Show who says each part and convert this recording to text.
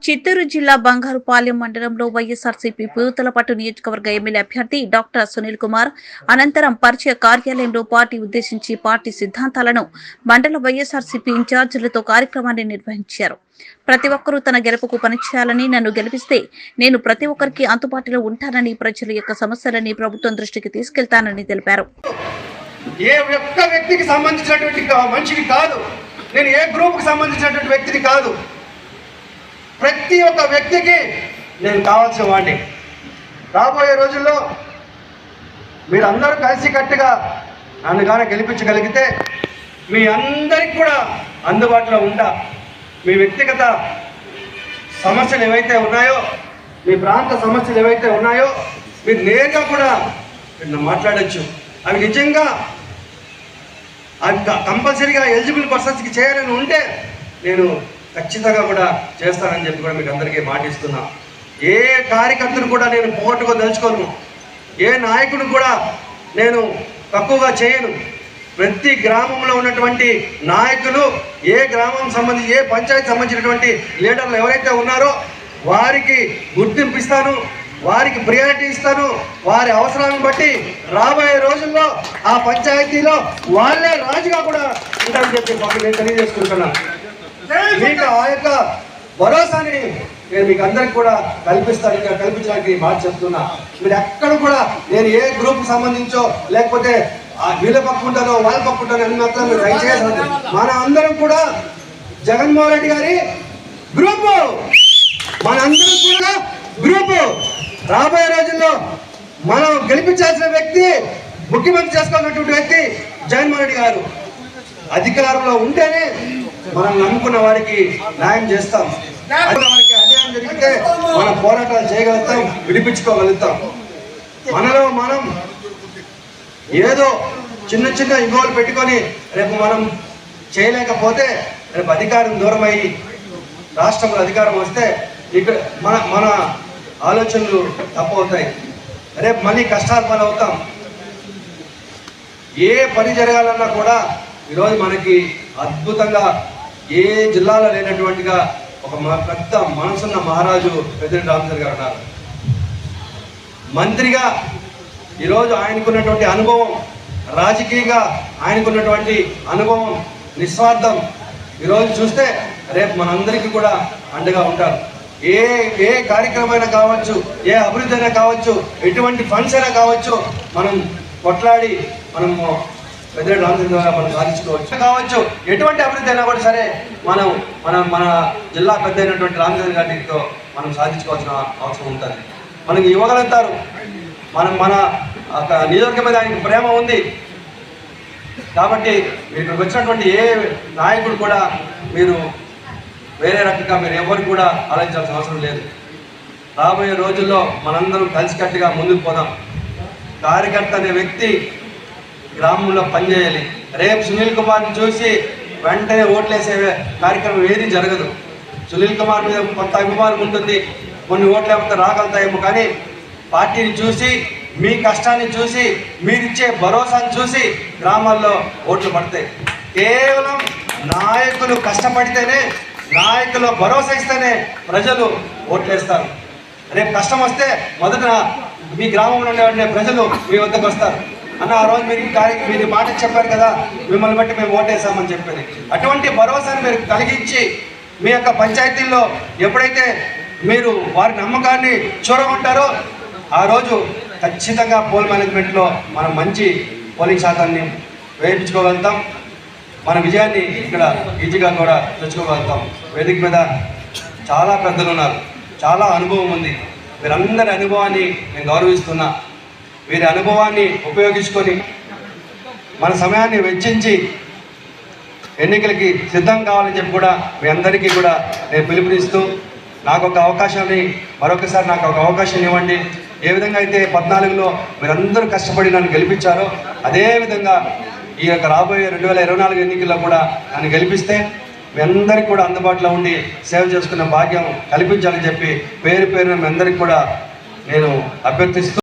Speaker 1: చిత్తూరు జిల్లా బంగారుపాలెం మండలంలో వైఎస్ఆర్సీపీ పూతలపట్టు నియోజకవర్గ ఎమ్మెల్యే అభ్యర్థి డాక్టర్ సునీల్ కుమార్ అనంతరం పరిచయ కార్యాలయంలో పార్టీ ఉద్దేశించి పార్టీ సిద్ధాంతాలను మండల వైఎస్ఆర్సీపీ ఇన్ఛార్జీలతో కార్యక్రమాన్ని నిర్వహించారు. ప్రతి ఒక్కరూ తన గెలుపుకు పనిచేయాలని, నన్ను గెలిపిస్తే నేను ప్రతి ఒక్కరికి అందుబాటులో ఉంటానని, ప్రజల యొక్క సమస్యలని ప్రభుత్వం దృష్టికి తీసుకెళ్తానని తెలిపారు.
Speaker 2: ఏ ఒక్క వ్యక్తికి సంబంధించినటువంటి మనిషిని కాదు, నేను ఏ గ్రూప్కి సంబంధించినటువంటి వ్యక్తిని కాదు, ప్రతి ఒక్క వ్యక్తికి నేను కావాల్సిన వాడిని. రాబోయే రోజుల్లో మీరందరూ కలిసికట్టుగా నన్ను కానీ గెలిపించగలిగితే మీ అందరికి కూడా అందుబాటులో ఉంటా. మీ వ్యక్తిగత సమస్యలు ఏవైతే ఉన్నాయో, మీ ప్రాంత సమస్యలు ఏవైతే ఉన్నాయో మీరు నేరుగా కూడా మాట్లాడచ్చు. అవి నిజంగా అవి కంపల్సరీగా ఎలిజిబుల్ పర్సన్స్కి చేయాలని ఉంటే నేను ఖచ్చితంగా కూడా చేస్తానని చెప్పి కూడా మీకు అందరికీ మాటిస్తున్నా. ఏ కార్యకర్తను కూడా నేను పోగొట్టుకో తెలుసుకోను, ఏ నాయకుడు కూడా నేను తక్కువగా చేయను. ప్రతి గ్రామంలో ఉన్నటువంటి నాయకులు, ఏ గ్రామం సంబంధించి, ఏ పంచాయతీ సంబంధించినటువంటి లీడర్లు ఎవరైతే ఉన్నారో వారికి గుర్తింపు ఇస్తాను, వారికి ప్రియారిటీ ఇస్తాను. వారి అవసరాలను బట్టి రాబోయే రోజుల్లో ఆ పంచాయతీలో వాళ్ళే రాజుగా కూడా ఉంటారని చెప్పి నేను తెలియజేసుకుంటున్నాను. మీకు ఆ యొక్క భరోసాని నేను మీకు అందరికి కూడా కల్పించడానికి మాట చెప్తున్నా. మీరు ఎక్కడ కూడా నేను ఏ గ్రూప్కి సంబంధించో లేకపోతే వీళ్ళ పక్కుంటానో వాళ్ళ పక్కుంటానో అని మాత్రం మీరు దయచేసి, మన అందరం కూడా జగన్మోహన్ రెడ్డి గారి గ్రూపు, మన అందరం కూడా గ్రూపు. రాబోయే రోజుల్లో మనం గెలిపించాల్సిన వ్యక్తి, ముఖ్యమంత్రి చేసుకోవాల్సినటువంటి వ్యక్తి జగన్మోహన్ రెడ్డి గారు. అధికారంలో ఉంటేనే మనం నమ్ముకున్న వారికి న్యాయం చేస్తాం. వారికి అన్యాయం జరిగితే మనం పోరాటాలు చేయగలుగుతాం, విడిపించుకోగలుగుతాం. మనలో మనం ఏదో చిన్న చిన్న ఇగోలు పెట్టుకొని రేపు మనం చేయలేకపోతే రేపు అధికారం దూరం అయ్యి రాష్ట్రంలో అధికారం వస్తే ఇక్కడ మన ఆలోచనలు తప్పవుతాయి. రేపు మళ్ళీ కష్టాలు పాలవుతాం. ఏ పని జరగాలన్నా కూడా ఈరోజు మనకి అద్భుతంగా ఏ జిల్లాలో లేనటువంటిగా ఒక పెద్ద మనసున్న మహారాజు పెద్దిరెడ్డి రామచంద్ర గారు ఉన్నారు. మంత్రిగా ఈరోజు ఆయనకున్నటువంటి అనుభవం, రాజకీయంగా ఆయనకున్నటువంటి అనుభవం, నిస్వార్థం ఈరోజు చూస్తే రేపు మనందరికీ కూడా అండగా ఉంటారు. ఏ కార్యక్రమం అయినా కావచ్చు, ఏ అభివృద్ధి అయినా కావచ్చు, ఎటువంటి ఫండ్స్ అయినా కావచ్చు, మనం కొట్లాడి మనము పెద్దిరెడ్డి రామచంద్ర ద్వారా మనం సాధించుకోవచ్చు కావచ్చు. ఎటువంటి అభివృద్ధి అయినా కూడా సరే మన జిల్లా పెద్ద అయినటువంటి రామచంద్ర గారితో మనం సాధించుకోవాల్సిన అవసరం ఉంటుంది. మనకి ఇవ్వగలుగుతారు. మన నియోజకవర్గం మీద ఆయనకు ప్రేమ ఉంది కాబట్టి మీకు వచ్చినటువంటి ఏ నాయకుడు కూడా మీరు వేరే రకంగా మీరు ఎవరు కూడా ఆలోచించాల్సిన అవసరం లేదు. రాబోయే రోజుల్లో మనందరం కలిసికట్టుగా ముందుకు పోదాం. కార్యకర్త అనే వ్యక్తి గ్రామంలో పనిచేయాలి. రేపు సునీల్ కుమార్ని చూసి వెంటనే ఓట్లేసే కార్యక్రమం ఏది జరగదు. సునీల్ కుమార్ మీద కొంత అభిమానం ఉంటుంది, కొన్ని ఓట్లు లేకపోతే రాగలుగుతాయేమో, కానీ పార్టీని చూసి, మీ కష్టాన్ని చూసి, మీరిచ్చే భరోసాను చూసి గ్రామాల్లో ఓట్లు పడతాయి. కేవలం నాయకులు కష్టపడితేనే, నాయకులు భరోసా ఇస్తేనే ప్రజలు ఓట్లేస్తారు. రేపు కష్టం వస్తే మొదట మీ గ్రామంలో ఉండే ప్రజలు మీ వద్దకు వస్తారు. అన్న ఆ రోజు మీరు మాట చెప్పారు కదా, మిమ్మల్ని బట్టి మేము ఓటేసామని చెప్పేది. అటువంటి భరోసాను మీరు కలిగించి మీ యొక్క పంచాయతీల్లో ఎప్పుడైతే మీరు వారి నమ్మకాన్ని చూరగొంటారో ఆ రోజు ఖచ్చితంగా పోల్ మేనేజ్మెంట్లో మనం మంచి పోలింగ్ శాతాన్ని వేయించుకోగలుగుతాం. మన విజయాన్ని ఇక్కడ ఈజీగా కూడా తెచ్చుకోగలుగుతాం. వేదిక మీద చాలా పెద్దలు ఉన్నారు, చాలా అనుభవం ఉంది. వీరందరి అనుభవాన్ని నేను గౌరవిస్తున్నా. వీరి అనుభవాన్ని ఉపయోగించుకొని మన సమయాన్ని వెచ్చించి ఎన్నికలకి సిద్ధం కావాలని చెప్పి కూడా మీ అందరికీ కూడా నేను పిలుపునిస్తూ, నాకు ఒక అవకాశాన్ని మరొకసారి నాకు ఒక అవకాశం ఇవ్వండి. ఏ విధంగా అయితే 14లో మీరందరూ కష్టపడి నన్ను గెలిపించారో అదేవిధంగా ఈ యొక్క రాబోయే 2024 ఎన్నికల్లో కూడా నన్ను గెలిపిస్తే మీ అందరికీ కూడా అందుబాటులో ఉండి సేవ చేసుకున్న భాగ్యం కల్పించాలని చెప్పి పేరున మీ అందరికీ కూడా నేను అభ్యర్థిస్తూ